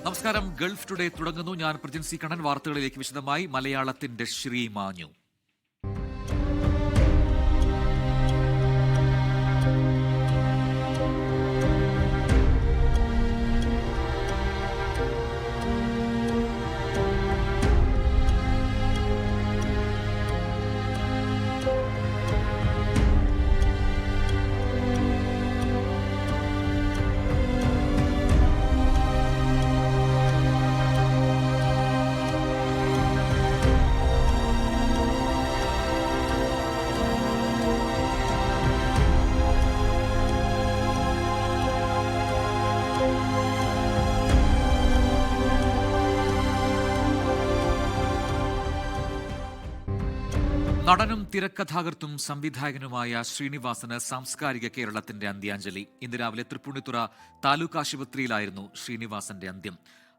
നമസ്കാരം. Gulf today തുടങ്ങുന്നു. ഞാൻ പ്രജിൻ സി കണ്ണൻ. വാർത്തകളിലേക്ക് വിശദമായി. മലയാളത്തിന്റെ ശ്രീ മാഞ്ഞു. നടനും തിരക്കഥാകൃത്തും സംവിധായകനുമായ ശ്രീനിവാസന് സാംസ്കാരിക കേരളത്തിന്റെ അന്ത്യാഞ്ജലി. ഇന്ന് രാവിലെ തൃപ്പൂണിത്തുറ താലൂക്ക് ആശുപത്രിയിലായിരുന്നു ശ്രീനിവാസന്റെ അന്ത്യം.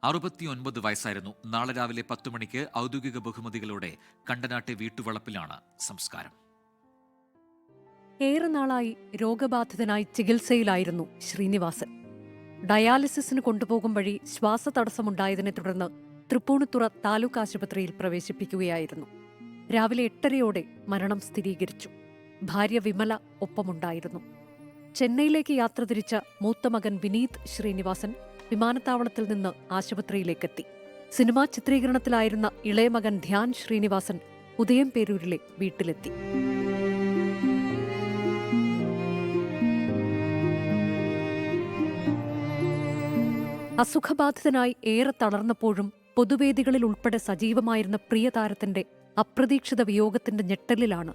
69 വയസ്സായിരുന്നു. നാളെ രാവിലെ 10 മണിക്ക് ഔദ്യോഗിക ബഹുമതികളോടെ കണ്ടനാട്ടെ വീട്ടുവളപ്പിലാണ് സംസ്കാരം. ഏറെ നാളായി രോഗബാധിതനായി ചികിത്സയിലായിരുന്നു ശ്രീനിവാസൻ. ഡയാലിസിസിന് കൊണ്ടുപോകും വഴി ശ്വാസതടസ്സമുണ്ടായതിനെ തുടർന്ന് തൃപ്പൂണിത്തുറ താലൂക്ക് ആശുപത്രിയിൽ പ്രവേശിപ്പിക്കുകയായിരുന്നു. രാവിലെ 8:30 മരണം സ്ഥിരീകരിച്ചു. ഭാര്യ വിമല ഒപ്പമുണ്ടായിരുന്നു. ചെന്നൈയിലേക്ക് യാത്ര തിരിച്ച മൂത്ത മകൻ വിനീത് ശ്രീനിവാസൻ വിമാനത്താവളത്തിൽ നിന്ന് ആശുപത്രിയിലേക്കെത്തി. സിനിമാ ചിത്രീകരണത്തിലായിരുന്ന ഇളയ മകൻ ധ്യാൻ ശ്രീനിവാസൻ ഉദയംപേരൂരിലെ വീട്ടിലെത്തി. അസുഖബാധിതനായി ഏറെ തളർന്നപ്പോഴും പൊതുവേദികളിൽ ഉൾപ്പെടെ സജീവമായിരുന്ന പ്രിയതാരത്തിന്റെ അപ്രതീക്ഷിത വിയോഗത്തിന്റെ ഞെട്ടലിലാണ്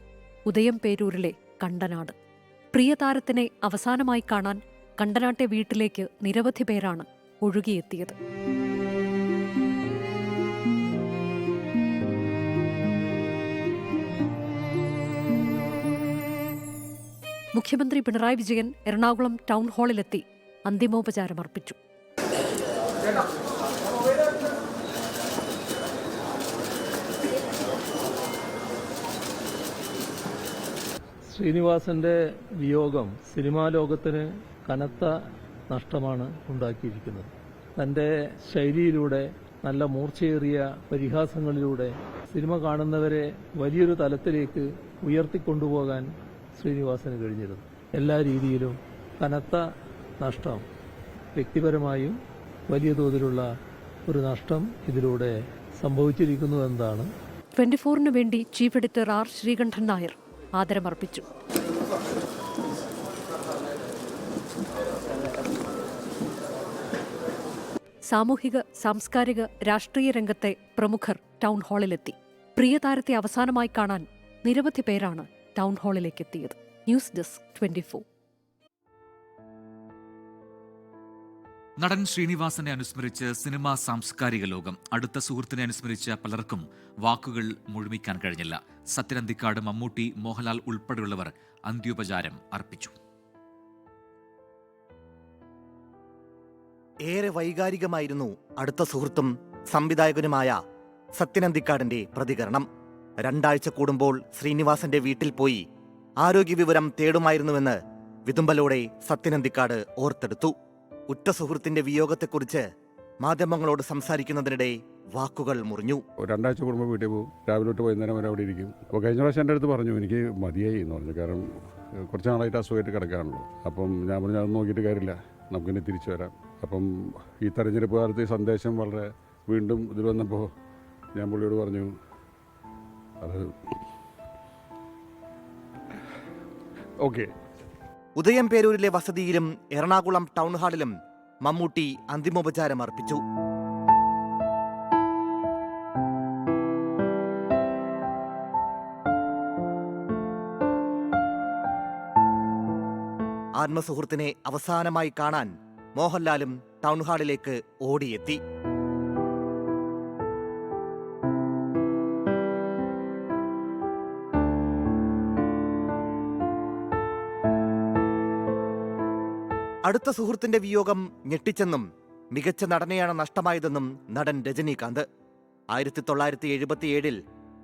ഉദയംപേരൂരിലെ കണ്ടനാട്. പ്രിയതാരത്തിനെ അവസാനമായി കാണാൻ കണ്ടനാട്ടെ വീട്ടിലേക്ക് നിരവധി പേരാണ് ഒഴുകിയെത്തിയത്. മുഖ്യമന്ത്രി പിണറായി വിജയൻ എറണാകുളം ടൗൺ ഹാളിലെത്തി അന്തിമോപചാരമർപ്പിച്ചു. ശ്രീനിവാസന്റെ വിയോഗം സിനിമാ ലോകത്തിന് കനത്ത നഷ്ടമാണ് ഉണ്ടാക്കിയിരിക്കുന്നത്. തന്റെ ശൈലിയിലൂടെ, നല്ല മൂർച്ചയേറിയ പരിഹാസങ്ങളിലൂടെ സിനിമ കാണുന്നവരെ വലിയൊരു തലത്തിലേക്ക് ഉയർത്തിക്കൊണ്ടുപോകാൻ ശ്രീനിവാസന് കഴിഞ്ഞിരുന്നു. എല്ലാ രീതിയിലും കനത്ത നഷ്ടം, വ്യക്തിപരമായും വലിയ തോതിലുള്ള ഒരു നഷ്ടം ഇതിലൂടെ സംഭവിച്ചിരിക്കുന്നു എന്നതാണ്. 24 വേണ്ടി chief editor R Sreekandan Nair ആദരമർപ്പിച്ചു. സാമൂഹിക, സാംസ്കാരിക, രാഷ്ട്രീയ രംഗത്തെ പ്രമുഖർ ടൗൺ ഹാളിലെത്തി. പ്രിയതാരത്തെ അവസാനമായി കാണാൻ നിരവധി പേരാണ് ടൗൺ ഹാളിലേക്കെത്തിയത്. News desk 24. നടൻ ശ്രീനിവാസനെ അനുസ്മരിച്ച് സിനിമാ സാംസ്കാരിക ലോകം. അടുത്ത സുഹൃത്തിനെ അനുസ്മരിച്ച പലർക്കും വാക്കുകൾ മുഴുമിക്കാൻ കഴിഞ്ഞില്ല. സത്യനന്ദിക്കാട്, മമ്മൂട്ടി, മോഹൻലാൽ ഉൾപ്പെടെയുള്ളവർ അന്ത്യോപചാരം അർപ്പിച്ചു. ഏറെ വൈകാരികമായിരുന്നു അടുത്ത സുഹൃത്തും സംവിധായകനുമായ സത്യനന്ദിക്കാടിന്റെ പ്രതികരണം. 2 ആഴ്ച കൂടുമ്പോൾ ശ്രീനിവാസന്റെ വീട്ടിൽ പോയി ആരോഗ്യവിവരം തേടുമായിരുന്നുവെന്ന് വിതുമ്പലോടെ സത്യനന്ദിക്കാട് ഓർത്തെടുത്തു. ഉറ്റ സുഹൃത്തിന്റെ വിയോഗത്തെക്കുറിച്ച് മാധ്യമങ്ങളോട് സംസാരിക്കുന്നതിനിടെ വാക്കുകൾ മുറിഞ്ഞു. 2 ആഴ്ച കൂടുമ്പോൾ വീട്ടിൽ പോകും. രാവിലെ തൊട്ട് വൈകുന്നേരം വരെ അവിടെ ഇരിക്കും. അപ്പോൾ കഴിഞ്ഞ പ്രാവശ്യം എൻ്റെ അടുത്ത് പറഞ്ഞു എനിക്ക് മതിയായി എന്ന് പറഞ്ഞു. കാരണം കുറച്ച് നാളായിട്ട് അസുഖമായിട്ട് കിടക്കാണല്ലോ. അപ്പം ഞാൻ പറഞ്ഞു അത് നോക്കിയിട്ട് കാര്യമില്ല, നമുക്കിനി തിരിച്ചു വരാം. അപ്പം ഈ തെരഞ്ഞെടുപ്പ് കാലത്ത് ഈ സന്ദേശം വളരെ വീണ്ടും ഇതിൽ വന്നപ്പോൾ ഞാൻ പുള്ളിയോട് പറഞ്ഞു അത് ഓക്കെ. ഉദയംപേരൂരിലെ വസതിയിലും എറണാകുളം ടൗൺ ഹാളിലും മമ്മൂട്ടി അന്തിമോപചാരം അർപ്പിച്ചു. ആത്മസുഹൃത്തിനെ അവസാനമായി കാണാൻ മോഹൻലാലും ടൗൺ ഹാളിലേക്ക് ഓടിയെത്തി. അടുത്ത സുഹൃത്തിന്റെ വിയോഗം ഞെട്ടിച്ചെന്നും മികച്ച നടനെയാണ് നഷ്ടമായതെന്നും നടൻ Rajinikanth. 1977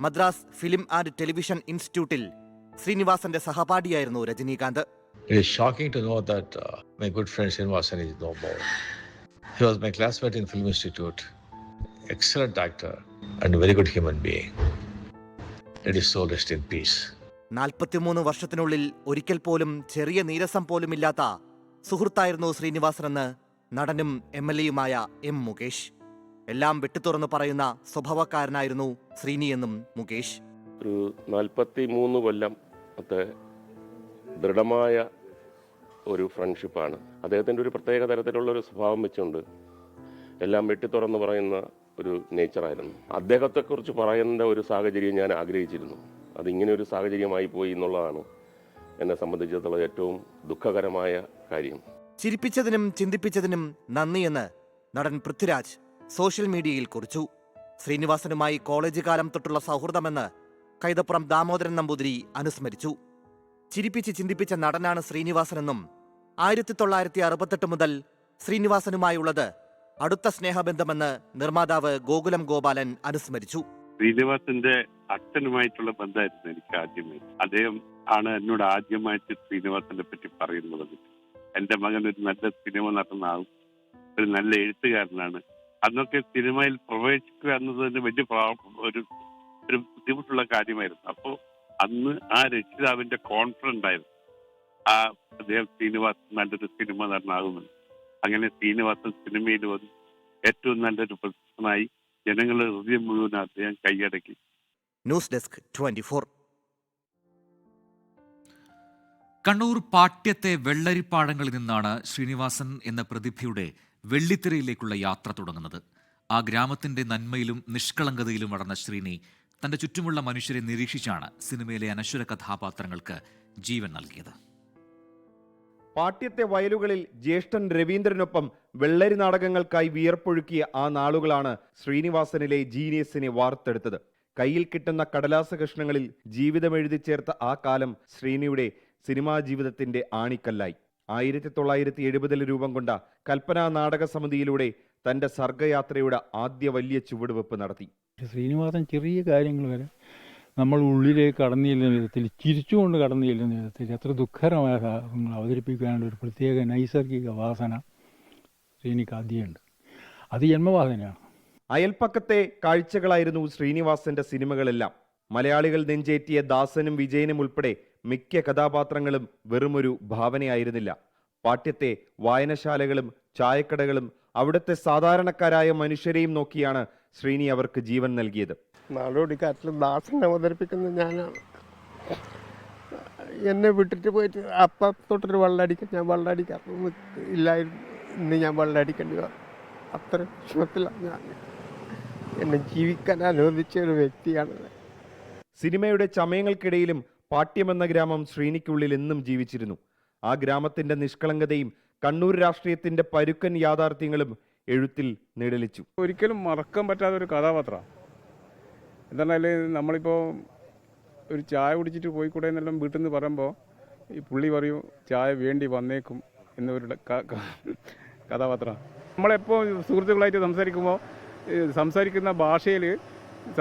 Madras film and television ഇൻസ്റ്റിറ്റ്യൂട്ടിൽ ശ്രീനിവാസന്റെ സഹപാഠിയായിരുന്നു Rajinikanth. It is shocking to know that my good friend Srinivasan is no more. He was my classmate in Film Institute. Excellent actor and very good human being. Let his soul rest in peace. 43 വർഷത്തിനുള്ളിൽ ഒരിക്കൽ പോലും ചെറിയ നീരസം പോലുമില്ലാത്ത സുഹൃത്തായിരുന്നു ശ്രീനിവാസനെന്ന് നടനും MLA-യുമായ M. Mukesh. എല്ലാം വെട്ടിത്തുറന്ന് പറയുന്ന സ്വഭാവക്കാരനായിരുന്നു ശ്രീനിയെന്നും മുകേഷ്. ഒരു 43 കൊല്ലത്തെ ദൃഢമായ ഒരു ഫ്രണ്ട്ഷിപ്പാണ്. അദ്ദേഹത്തിൻ്റെ ഒരു പ്രത്യേക തരത്തിലുള്ളൊരു സ്വഭാവം വെച്ചുകൊണ്ട് എല്ലാം വെട്ടിത്തുറന്ന് പറയുന്ന ഒരു നേച്ചറായിരുന്നു. അദ്ദേഹത്തെക്കുറിച്ച് പറയുന്ന ഒരു സാഹചര്യം ഞാൻ ആഗ്രഹിച്ചിരുന്നു. അതിങ്ങനെ ഒരു സാഹചര്യമായി പോയി എന്നുള്ളതാണ് എന്നെ സംബന്ധിച്ചിടത്തോളം ഏറ്റവും ദുഃഖകരമായ കാര്യം. ചിരിപ്പിച്ചതിനും ചിന്തിപ്പിച്ചതിനും നന്ദിയെന്ന് നടൻ പൃഥ്വിരാജ് സോഷ്യൽ മീഡിയയിൽ കുറിച്ചു. ശ്രീനിവാസനുമായി കോളേജ് കാലം തൊട്ടുള്ള സൗഹൃദമെന്ന് കൈതപ്പുറം ദാമോദരൻ നമ്പൂതിരി അനുസ്മരിച്ചു. ചിരിപ്പിച്ച് ചിന്തിപ്പിച്ച നടനാണ് ശ്രീനിവാസനെന്നും 1968 മുതൽ ശ്രീനിവാസനുമായുള്ളത് അടുത്ത സ്നേഹബന്ധമെന്ന് നിർമ്മാതാവ് ഗോകുലം ഗോപാലൻ അനുസ്മരിച്ചു. ശ്രീനിവാസന്റെ അച്ഛനുമായിട്ടുള്ള ബന്ധമായിരുന്നു എനിക്ക് ആദ്യമായി. അദ്ദേഹം ആണ് എന്നോട് ആദ്യമായിട്ട് ശ്രീനിവാസനെ പറ്റി പറയുന്നത്. എന്റെ മകൻ ഒരു നല്ല സിനിമ നടനാകും, ഒരു നല്ല എഴുത്തുകാരനാണ്. അന്നൊക്കെ സിനിമയിൽ പ്രവേശിക്കുക എന്നതിന് വലിയ ഒരു ബുദ്ധിമുട്ടുള്ള കാര്യമായിരുന്നു. അപ്പോൾ അന്ന് ആ രക്ഷിതാവിന്റെ കോൺഫിഡൻസ് ആയിരുന്നു അദ്ദേഹം ശ്രീനിവാസൻ നല്ലൊരു സിനിമ നടനാകുമെന്ന്. അങ്ങനെ ശ്രീനിവാസൻ സിനിമയിൽ വന്ന് ഏറ്റവും നല്ലൊരു പ്രശസ്തനായി ജനങ്ങളുടെ ഹൃദയം മുഴുവൻ അദ്ദേഹം കൈയടക്കി. News desk 24. കണ്ണൂർ പാട്യത്തെ വെള്ളരിപ്പാടങ്ങളിൽ നിന്നാണ് ശ്രീനിവാസൻ എന്ന പ്രതിഭയുടെ വെള്ളിത്തിരയിലേക്കുള്ള യാത്ര തുടങ്ങുന്നത്. ആ ഗ്രാമത്തിന്റെ നന്മയിലും നിഷ്കളങ്കതയിലും വളർന്ന ശ്രീനി തന്റെ ചുറ്റുമുള്ള മനുഷ്യരെ നിരീക്ഷിച്ചാണ് സിനിമയിലെ അനശ്വര കഥാപാത്രങ്ങൾക്ക് ജീവൻ നൽകിയത്. പാട്യത്തെ വയലുകളിൽ ജ്യേഷ്ഠൻ രവീന്ദ്രനൊപ്പം വെള്ളരി നാടകങ്ങൾക്കായി വിയർപ്പൊഴുക്കിയ ആ നാളുകളാണ് ശ്രീനിവാസനിലെ ജീനിയസിനെ വാർത്തെടുത്തത്. കയ്യിൽ കിട്ടുന്ന കടലാസ കഷ്ണങ്ങളിൽ ജീവിതമെഴുതി ചേർത്ത ആ കാലം ശ്രീനിയുടെ സിനിമാ ജീവിതത്തിന്റെ ആണിക്കല്ലായി. 1970 രൂപം കൊണ്ട കൽപ്പന നാടക സമിതിയിലൂടെ തന്റെ സർഗയാത്രയുടെ ആദ്യ വലിയ ചുവടുവെപ്പ് നടത്തി. ശ്രീനിവാസൻ ചെറിയ കാര്യങ്ങൾ വരെ നമ്മൾ ഉള്ളിലേക്ക് കടന്നു ചെല്ലുന്ന വിധത്തിൽ, ചിരിച്ചുകൊണ്ട് കടന്നു ചെല്ലുന്ന വിധത്തിൽ എത്ര ദുഃഖകരമായ സാഹചര്യങ്ങൾ അവതരിപ്പിക്കാനുള്ള ഒരു പ്രത്യേക നൈസർഗിക വാസന ശ്രീനിക്ക് ആദ്യമുണ്ട്. അത് ജന്മവാസനയാണ്. അയൽപ്പക്കത്തെ കാഴ്ചകളായിരുന്നു ശ്രീനിവാസന്റെ സിനിമകളെല്ലാം. മലയാളികൾ നെഞ്ചേറ്റിയ ദാസനും വിജയനും ഉൾപ്പെടെ മിക്ക കഥാപാത്രങ്ങളും വെറുമൊരു ഭാവനയായിരുന്നില്ല. പാട്യത്തെ വായനശാലകളും ചായക്കടകളും അവിടുത്തെ സാധാരണക്കാരായ മനുഷ്യരെയും നോക്കിയാണ് ശ്രീനി അവർക്ക് ജീവൻ നൽകിയത്. നാടോടിക്കാറ്റിൽ ദാസനെ അവതരിപ്പിക്കുന്ന ഞാനാണ്. എന്നെ വിട്ടിട്ട് പോയിട്ട് അപ്പത്തൊട്ടൊരു വെള്ളമടിക്കാൻ ഞാൻ വെള്ളമടിക്കാറൊന്നും ഇല്ലായിരുന്നു. ഇന്ന് ഞാൻ വെള്ളമടിക്കേണ്ടി വന്നു. അത്ര വിഷമത്തിലാണ് ഞാൻ. എന്നെ ജീവിക്കാൻ അനുവദിച്ച ഒരു വ്യക്തിയാണ്. സിനിമയുടെ ചമയങ്ങൾക്കിടയിലും പാട്യമെന്ന ഗ്രാമം ശ്രീനിക്കുള്ളിൽ എന്നും ജീവിച്ചിരുന്നു. ആ ഗ്രാമത്തിന്റെ നിഷ്കളങ്കതയും കണ്ണൂർ രാഷ്ട്രീയത്തിന്റെ പരുക്കൻ യാഥാർത്ഥ്യങ്ങളും എഴുത്തിൽ നിഴലിച്ചു. ഒരിക്കലും മറക്കാൻ പറ്റാത്ത ഒരു കഥാപാത്രമാണ്. എന്തായാലും നമ്മളിപ്പോൾ ഒരു ചായ കുടിച്ചിട്ട് പോയിക്കൂടെ എന്നെല്ലാം വീട്ടിൽ നിന്ന് പറയുമ്പോൾ ഈ പുള്ളി പറയും ചായ വേണ്ടി വന്നേക്കും എന്നവരുടെ കഥാപാത്രമാണ്. നമ്മളെപ്പോൾ സുഹൃത്തുക്കളായിട്ട് സംസാരിക്കുമ്പോൾ സംസാരിക്കുന്ന ഭാഷയിൽ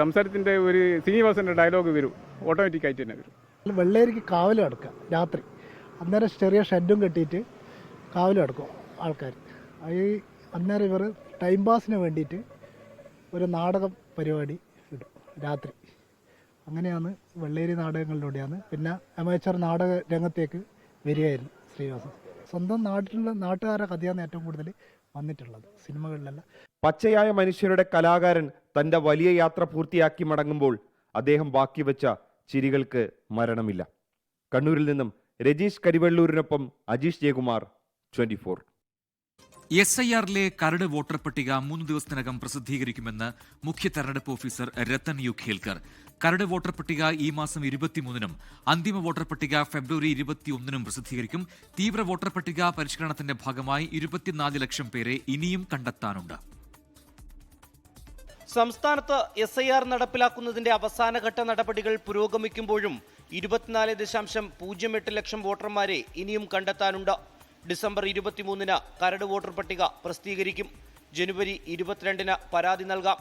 സംസാരത്തിൻ്റെ ഒരു ശ്രീനിവാസൻ്റെ ഡയലോഗ് വരും, ഓട്ടോമാറ്റിക്കായിട്ട് തന്നെ വരും. വെള്ളേരിക്ക് കാവൽ കിടക്കുക രാത്രി. അന്നേരം ചെറിയ ഷെഡും കെട്ടിയിട്ട് കാവൽ കിടക്കും ആൾക്കാർ. അന്നേരം ഇവർ ടൈം പാസിന് വേണ്ടിയിട്ട് ഒരു നാടകം പരിപാടി ഇടും രാത്രി. അങ്ങനെയാണ് വെള്ളേരി നാടകങ്ങളിലൂടെയാണ് പിന്നെ അമേച്ചർ നാടക രംഗത്തേക്ക് വരികയായിരുന്നു ശ്രീനിവാസൻ. സ്വന്തം നാട്ടുകാരുടെ കഥയാണ് ഏറ്റവും കൂടുതൽ വന്നിട്ടുള്ളത് സിനിമകളിലല്ല. പച്ചയായ മനുഷ്യരുടെ കലാകാരൻ തന്റെ വലിയ യാത്ര പൂർത്തിയാക്കി മടങ്ങുമ്പോൾ അദ്ദേഹം ബാക്കി വെച്ച ചിരികൾക്ക് മരണമില്ല. കണ്ണൂരിൽ നിന്നും രജീഷ് കരിവെള്ളൂരിനൊപ്പം അജീഷ് ജയകുമാർ, 24. SIR-ലെ കരട് വോട്ടർ പട്ടിക 3 ദിവസത്തിനകം പ്രസിദ്ധീകരിക്കുമെന്ന് മുഖ്യ തെരഞ്ഞെടുപ്പ് ഓഫീസർ രത്തൻ യു ഖേൽക്കർ. കരട് വോട്ടർ പട്ടിക ഈ മാസം 23-നും അന്തിമ വോട്ടർ പട്ടിക ഫെബ്രുവരി 21-നും പ്രസിദ്ധീകരിക്കും. തീവ്ര വോട്ടർ പട്ടിക പരിഷ്കരണത്തിന്റെ ഭാഗമായി 24 ലക്ഷം പേരെ ഇനിയും കണ്ടെത്താനുണ്ട്. സംസ്ഥാനത്ത് SIR നടപ്പിലാക്കുന്നതിന്റെ അവസാനഘട്ട നടപടികൾ പുരോഗമിക്കുമ്പോഴും 24.08 ലക്ഷം വോട്ടർമാരെ ഇനിയും കണ്ടെത്താനുണ്ട്. ഡിസംബർ 23-ന് കരട് വോട്ടർ പട്ടിക പ്രസിദ്ധീകരിക്കും. ജനുവരി 22-ന് പരാതി നൽകാം.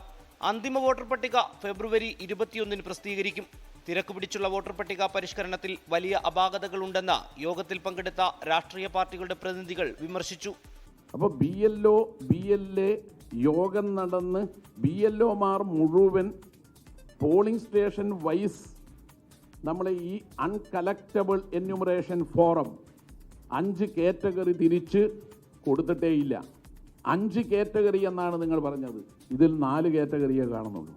അന്തിമ വോട്ടർ പട്ടിക ഫെബ്രുവരി 21-ന് പ്രസിദ്ധീകരിക്കും. തിരക്ക് പിടിച്ചുള്ള വോട്ടർ പട്ടിക പരിഷ്കരണത്തിൽ വലിയ അപാകതകളുണ്ടെന്ന് യോഗത്തിൽ പങ്കെടുത്ത രാഷ്ട്രീയ പാർട്ടികളുടെ പ്രതിനിധികൾ വിമർശിച്ചു. അപ്പോൾ BLO BLA യോഗം നടന്ന് BLOമാർ മുഴുവൻ പോളിംഗ് സ്റ്റേഷൻ വൈസ് നമ്മളെ ഈ അൺകളക്റ്റബിൾ എന്യൂമറേഷൻ ഫോറം 5 കാറ്റഗറി തിരിച്ച് കൊടുത്തിട്ടേയില്ല. 5 കാറ്റഗറി എന്നാണ് നിങ്ങൾ പറഞ്ഞത്, ഇതിൽ 4 കാറ്റഗറിയെ കാണുന്നുള്ളൂ.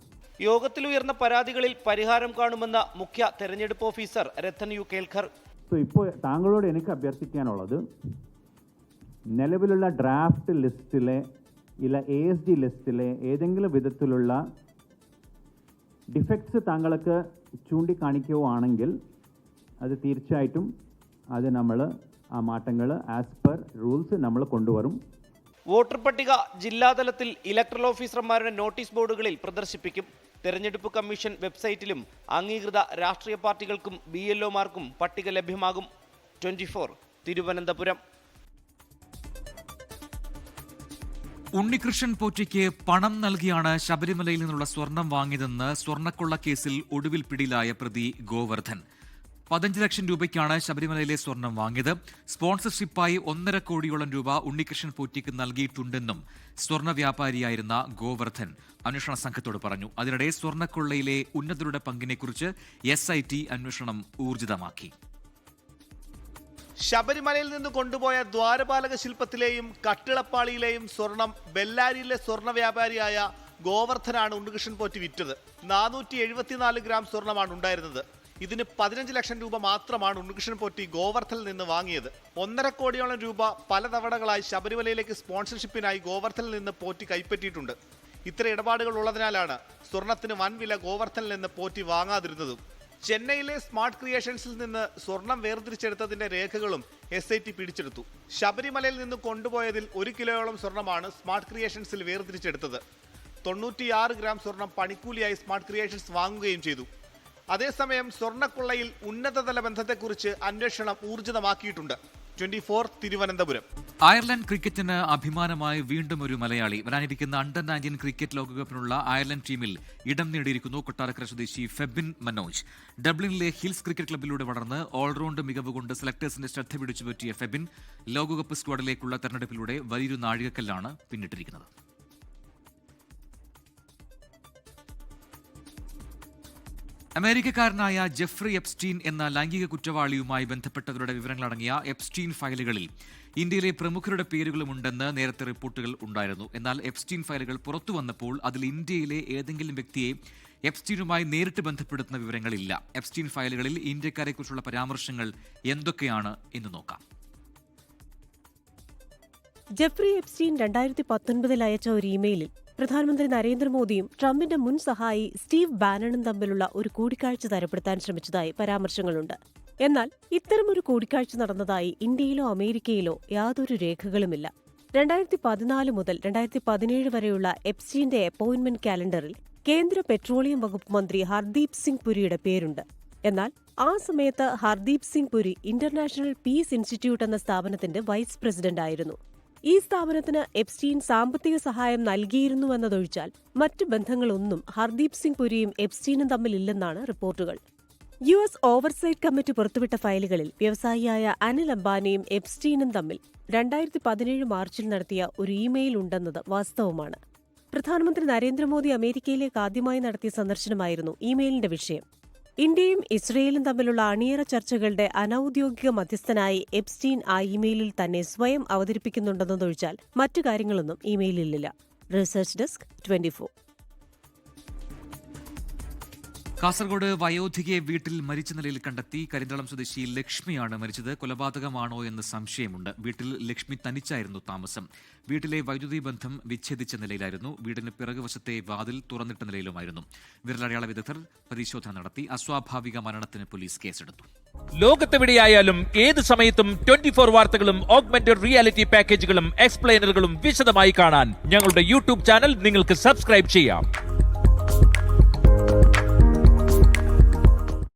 യോഗത്തിൽ ഉയർന്ന പരാതികളിൽ പരിഹാരം കാണുമെന്ന മുഖ്യ തെരഞ്ഞെടുപ്പ് ഓഫീസർ രത്തൻ യു കേൽക്കർ. ഇപ്പോൾ താങ്കളോട് എനിക്ക് അഭ്യർത്ഥിക്കാനുള്ളത്, നിലവിലുള്ള ഡ്രാഫ്റ്റ് ലിസ്റ്റിലെ ഇല്ല ASD ലിസ്റ്റിലെ ഏതെങ്കിലും വിധത്തിലുള്ള ഡിഫക്ട്സ് താങ്കൾക്ക് ചൂണ്ടിക്കാണിക്കുകയാണെങ്കിൽ അത് തീർച്ചയായിട്ടും അത് നമ്മൾ ആ മാറ്റങ്ങൾ ആസ് പെർ റൂൾസ് നമ്മൾ കൊണ്ടുവരും. വോട്ടർ പട്ടിക ജില്ലാതലത്തിൽ ഇലക്ടറൽ ഓഫീസർമാരുടെ നോട്ടീസ് ബോർഡുകളിൽ പ്രദർശിപ്പിക്കും. തെരഞ്ഞെടുപ്പ് കമ്മീഷൻ വെബ്സൈറ്റിലും അംഗീകൃത രാഷ്ട്രീയ പാർട്ടികൾക്കും BLOമാർക്കും പട്ടിക ലഭ്യമാകും. 24 തിരുവനന്തപുരം. ഉണ്ണികൃഷ്ണൻ പോറ്റിക്ക് പണം നൽകിയാണ് ശബരിമലയിൽ നിന്നുള്ള സ്വർണം വാങ്ങിയതെന്ന് സ്വർണ്ണക്കൊള്ള കേസിൽ ഒടുവിൽ പിടിയിലായ പ്രതി ഗോവർദ്ധൻ. 15 ലക്ഷം രൂപയ്ക്കാണ് ശബരിമലയിലെ സ്വർണം വാങ്ങിയത്. സ്പോൺസർഷിപ്പായി 1.5 കോടിയോളം രൂപ ഉണ്ണികൃഷ്ണൻ പോറ്റിക്ക് നൽകിയിട്ടുണ്ടെന്നും സ്വർണ്ണ വ്യാപാരിയായിരുന്ന ഗോവർദ്ധൻ അന്വേഷണ സംഘത്തോട് പറഞ്ഞു. അതിനിടെ സ്വർണ്ണക്കൊള്ളയിലെ ഉന്നതരുടെ പങ്കിനെക്കുറിച്ച് SIT അന്വേഷണം ഊർജിതമാക്കി. ശബരിമലയിൽ നിന്ന് കൊണ്ടുപോയ ദ്വാരപാലക ശില്പത്തിലെയും കട്ടിളപ്പാളിയിലെയും സ്വർണം ബെല്ലാരിയിലെ സ്വർണ്ണ വ്യാപാരിയായ ഗോവർദ്ധനാണ് ഉണ്ണികൃഷ്ണൻ പോറ്റി വിറ്റത്. 474 ഗ്രാം സ്വർണമാണ് ഉണ്ടായിരുന്നത്. ഇതിന് 15 ലക്ഷം രൂപ മാത്രമാണ് ഉണ്ണികൃഷ്ണൻ പോറ്റി ഗോവർദ്ധനിൽ നിന്ന് വാങ്ങിയത്. 1.5 കോടിയോളം രൂപ പല തവണകളായി ശബരിമലയിലേക്ക് സ്പോൺസർഷിപ്പിനായി ഗോവർദ്ധനിൽ നിന്ന് പോറ്റി കൈപ്പറ്റിയിട്ടുണ്ട്. ഇത്തരം ഇടപാടുകൾ ഉള്ളതിനാലാണ് സ്വർണത്തിന് വൻവില ഗോവർദ്ധനിൽ നിന്ന് പോറ്റി വാങ്ങാതിരുന്നതും. ചെന്നൈയിലെ സ്മാർട്ട് ക്രിയേഷൻസിൽ നിന്ന് സ്വർണം വേർതിരിച്ചെടുത്തതിന്റെ രേഖകളും SIT പിടിച്ചെടുത്തു. ശബരിമലയിൽ നിന്ന് കൊണ്ടുപോയതിൽ 1 കിലോയോളം സ്വർണമാണ് സ്മാർട്ട് ക്രിയേഷൻസിൽ വേർതിരിച്ചെടുത്തത്. 96 ഗ്രാം സ്വർണം പണിക്കൂലിയായി സ്മാർട്ട് ക്രിയേഷൻസ് വാങ്ങുകയും ചെയ്തു. അതേസമയം സ്വർണ്ണക്കൊള്ളയിൽ ഉന്നതതല ബന്ധത്തെക്കുറിച്ച് അന്വേഷണം ഊർജിതമാക്കിയിട്ടുണ്ട്. 24 തിരുവനന്തപുരം. അയർലൻഡ് ക്രിക്കറ്റിന് അഭിമാനമായി വീണ്ടും ഒരു മലയാളി. വരാനിരിക്കുന്ന അണ്ടർ-19 ക്രിക്കറ്റ് ലോകകപ്പിനുള്ള അയർലൻഡ് ടീമിൽ ഇടം നേടിയിരിക്കുന്നു കൊട്ടാരക്കര സ്വദേശി ഫെബിൻ മനോജ്. ഡബ്ലിനിലെ ഹിൽസ് ക്രിക്കറ്റ് ക്ലബ്ബിലൂടെ വളർന്ന് ഓൾറൗണ്ട് മികവ് കൊണ്ട് സെലക്ടേഴ്സിന്റെ ശ്രദ്ധ പിടിച്ചുപറ്റിയ ഫെബിൻ ലോകകപ്പ് സ്ക്വാഡിലേക്കുള്ള തെരഞ്ഞെടുപ്പിലൂടെ വലിയൊരു നാഴികക്കല്ലാണ് പിന്നിട്ടിരിക്കുന്നത്. അമേരിക്കക്കാരനായ ജെഫ്രി എപ്സ്റ്റീൻ എന്ന ലൈംഗിക കുറ്റവാളിയുമായി ബന്ധപ്പെട്ടവരുടെ വിവരങ്ങളടങ്ങിയ എപ്സ്റ്റീൻ ഫയലുകളിൽ ഇന്ത്യയിലെ പ്രമുഖരുടെ പേരുകളുമുണ്ടെന്ന് നേരത്തെ റിപ്പോർട്ടുകൾ ഉണ്ടായിരുന്നു. എന്നാൽ എപ്സ്റ്റീൻ ഫയലുകൾ പുറത്തു വന്നപ്പോൾ അതിൽ ഇന്ത്യയിലെ ഏതെങ്കിലും വ്യക്തിയെ എപ്സ്റ്റീനുമായി നേരിട്ട് ബന്ധപ്പെടുത്തുന്ന വിവരങ്ങളില്ല. എപ്സ്റ്റീൻ ഫയലുകളിൽ ഇന്ത്യക്കാരെക്കുറിച്ചുള്ള പരാമർശങ്ങൾ എന്തൊക്കെയാണ് എന്ന് നോക്കാം. ജെഫ്രി എപ്സ്റ്റീൻ 2019 അയച്ച ഒരു ഇമെയിലിൽ പ്രധാനമന്ത്രി നരേന്ദ്രമോദിയും ട്രംപിന്റെ മുൻ സഹായി സ്റ്റീവ് ബാനണും തമ്മിലുള്ള ഒരു കൂടിക്കാഴ്ച തരപ്പെടുത്താൻ ശ്രമിച്ചതായി പരാമർശങ്ങളുണ്ട്. എന്നാൽ ഇത്തരമൊരു കൂടിക്കാഴ്ച നടന്നതായി ഇന്ത്യയിലോ അമേരിക്കയിലോ യാതൊരു രേഖകളുമില്ല. 2014 മുതൽ 2017 വരെയുള്ള എപ്സ്റ്റീന്റെ അപ്പോയിന്റ്മെന്റ് കാലണ്ടറിൽ കേന്ദ്ര പെട്രോളിയം വകുപ്പ് മന്ത്രി ഹർദീപ് സിംഗ് പുരിയുടെ പേരുണ്ട്. എന്നാൽ ആ സമയത്ത് Hardeep Singh Puri international peace institute എന്ന സ്ഥാപനത്തിന്റെ വൈസ് പ്രസിഡന്റായിരുന്നു. ഈ സ്ഥാപനത്തിന് എപ്സ്റ്റീൻ സാമ്പത്തിക സഹായം നൽകിയിരുന്നുവെന്നതൊഴിച്ചാൽ മറ്റ് ബന്ധങ്ങളൊന്നും ഹർദീപ് സിംഗ് പുരിയും എപ്സ്റ്റീനും തമ്മിലില്ലെന്നാണ് റിപ്പോർട്ടുകൾ. US ഓവർസൈറ്റ് കമ്മിറ്റി പുറത്തുവിട്ട ഫയലുകളിൽ വ്യവസായിയായ അനിൽ അംബാനിയും എപ്സ്റ്റീനും തമ്മിൽ 2017 മാർച്ചിൽ നടത്തിയ ഒരു ഇമെയിൽ ഉണ്ടെന്നത് വാസ്തവമാണ്. പ്രധാനമന്ത്രി നരേന്ദ്രമോദി അമേരിക്കയിലേക്ക് ആദ്യമായി നടത്തിയ സന്ദർശനമായിരുന്നു ഇമെയിലിന്റെ വിഷയം. ഇന്ത്യയും ഇസ്രയേലും തമ്മിലുള്ള അണിയറ ചർച്ചകളുടെ അനൌദ്യോഗിക മധ്യസ്ഥനായി എപ്സ്റ്റീൻ ആ ഇമെയിലിൽ തന്നെ സ്വയം അവതരിപ്പിക്കുന്നുണ്ടെന്നതൊഴിച്ചാൽ മറ്റു കാര്യങ്ങളൊന്നും ഇമെയിലിലില്ല. Research desk 24. കാസർഗോഡ് വയോധികയെ വീട്ടിൽ മരിച്ച നിലയിൽ കണ്ടെത്തി. കരിന്തളം സ്വദേശി ലക്ഷ്മിയാണ് മരിച്ചത്. കൊലപാതകമാണോ എന്ന് സംശയമുണ്ട്. വീട്ടിൽ ലക്ഷ്മി തനിച്ചായിരുന്നു താമസം. വീട്ടിലെ വൈദ്യുതി ബന്ധം വിച്ഛേദിച്ച നിലയിലായിരുന്നു. വീടിന് പിറകുവശത്തെ വാതിൽ തുറന്നിട്ട നിലയിലുമായിരുന്നു. വിരലടയാള വിദഗ്ധർ പരിശോധന നടത്തി. അസ്വാഭാവിക മരണത്തിന് പോലീസ് കേസെടുത്തു. ലോകത്തെവിടെയായാലും ഏത് സമയത്തും 24 വാർത്തകളും ഓഗ്മെന്റഡ് റിയാലിറ്റി പാക്കേജുകളും എക്സ്പ്ലെയിനറുകളും വിശദമായി കാണാൻ ഞങ്ങളുടെ യൂട്യൂബ് ചാനൽ നിങ്ങൾക്ക് സബ്സ്ക്രൈബ് ചെയ്യാം.